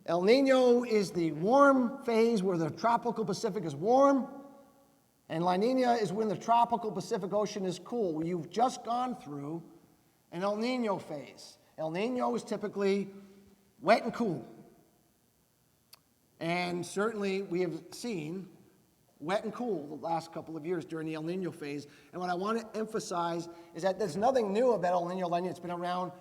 El Nino is the warm phase where the tropical Pacific is warm, and La Nina is when the tropical Pacific Ocean is cool. You've just gone through an El Nino phase. El Nino is typically wet and cool. And certainly we have seen wet and cool the last couple of years during the El Nino phase. And what I want to emphasize is that there's nothing new about El Nino, La Nina. It's been around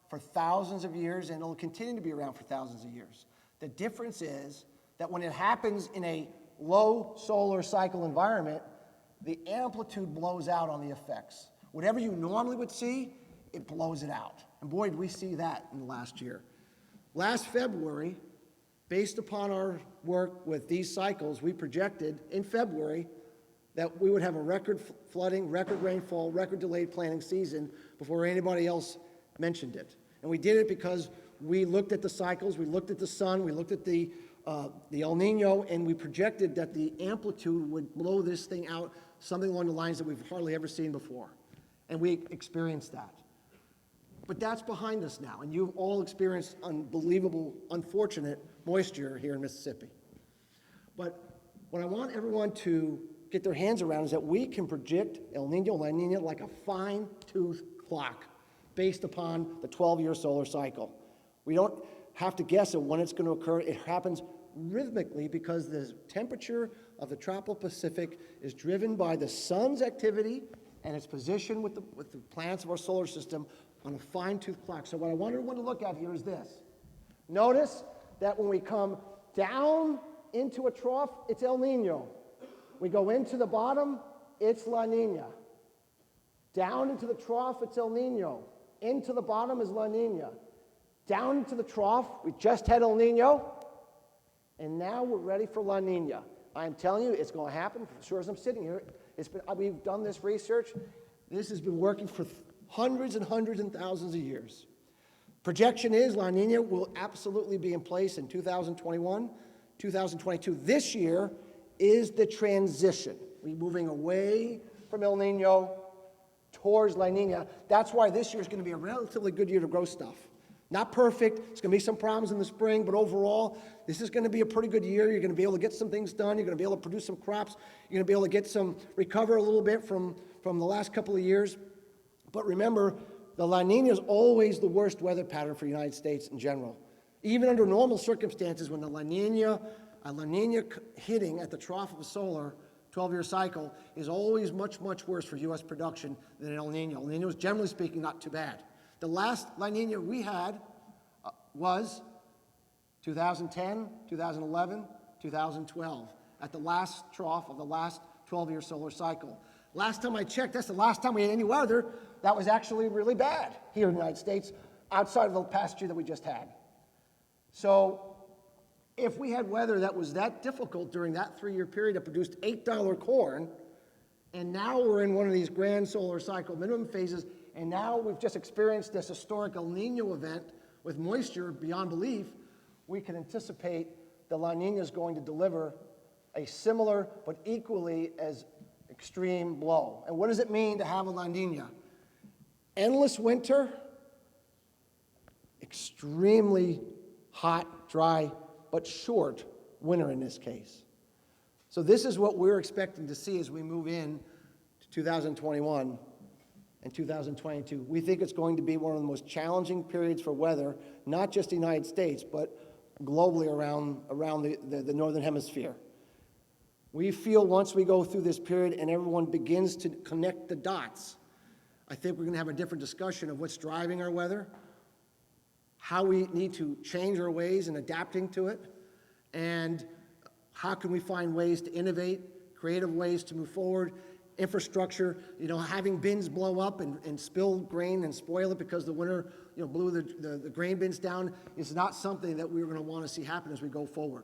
for thousands of years, and it'll continue to be around for thousands of years. The difference is that when it happens in a low solar cycle environment, the amplitude blows out on the effects. Whatever you normally would see, it blows it out. And boy, did we see that in the last year. Last February, based upon our work with these cycles, we projected in February that we would have a record flooding, record rainfall, record delayed planting season before anybody else mentioned it. And we did it because we looked at the cycles, we looked at the sun, we looked at the El Nino, and we projected that the amplitude would blow this thing out, something along the lines that we've hardly ever seen before. And we experienced that. But that's behind us now, and you've all experienced unbelievable, unfortunate moisture here in Mississippi. But what I want everyone to get their hands around is that we can predict El Nino, La Nina like a fine-tooth clock based upon the 12-year solar cycle. We don't have to guess at when it's going to occur. It happens rhythmically because the temperature of the tropical Pacific is driven by the sun's activity and its position with the planets of our solar system on a fine-tooth clock. So what I want everyone to look at here is this. Notice that when we come down into a trough, it's El Nino. We go into the bottom, it's La Nina. Down into the trough, it's El Nino. Into the bottom is La Nina. Down into the trough, we just had El Nino, and now we're ready for La Nina. I'm telling you, it's going to happen for sure as I'm sitting here. We've done this research. This has been working for hundreds and hundreds and thousands of years. Projection is La Nina will absolutely be in place in 2021, 2022. This year is the transition. We're moving away from El Nino towards La Nina. That's why this year is going to be a relatively good year to grow stuff. Not perfect. There's going to be some problems in the spring, but overall, this is going to be a pretty good year. You're going to be able to get some things done. You're going to be able to produce some crops. You're going to be able to recover a little bit from the last couple of years. But remember, the La Nina is always the worst weather pattern for the United States in general. Even under normal circumstances, when a La Nina hitting at the trough of a solar 12-year cycle is always much, much worse for U.S. production than an El Nino. El Nino is, generally speaking, not too bad. The last La Nina we had was 2010, 2011, 2012, at the last trough of the last 12-year solar cycle. Last time I checked, that's the last time we had any weather that was actually really bad here in the United States, outside of the past year that we just had. So if we had weather that was that difficult during that 3-year period that produced $8 corn, and now we're in one of these grand solar cycle minimum phases, and now we've just experienced this historic El Nino event with moisture beyond belief, we can anticipate the La Nina is going to deliver a similar but equally as extreme blow. And what does it mean to have a La Nina? Endless winter, extremely hot, dry, but short winter in this case. So this is what we're expecting to see as we move in to 2021 and 2022. We think it's going to be one of the most challenging periods for weather, not just the United States, but globally around the Northern Hemisphere. We feel once we go through this period and everyone begins to connect the dots, I think we're going to have a different discussion of what's driving our weather, how we need to change our ways in adapting to it, and how can we find ways to innovate, creative ways to move forward, infrastructure, having bins blow up and spill grain and spoil it because the winter blew the grain bins down is not something that we're going to want to see happen as we go forward.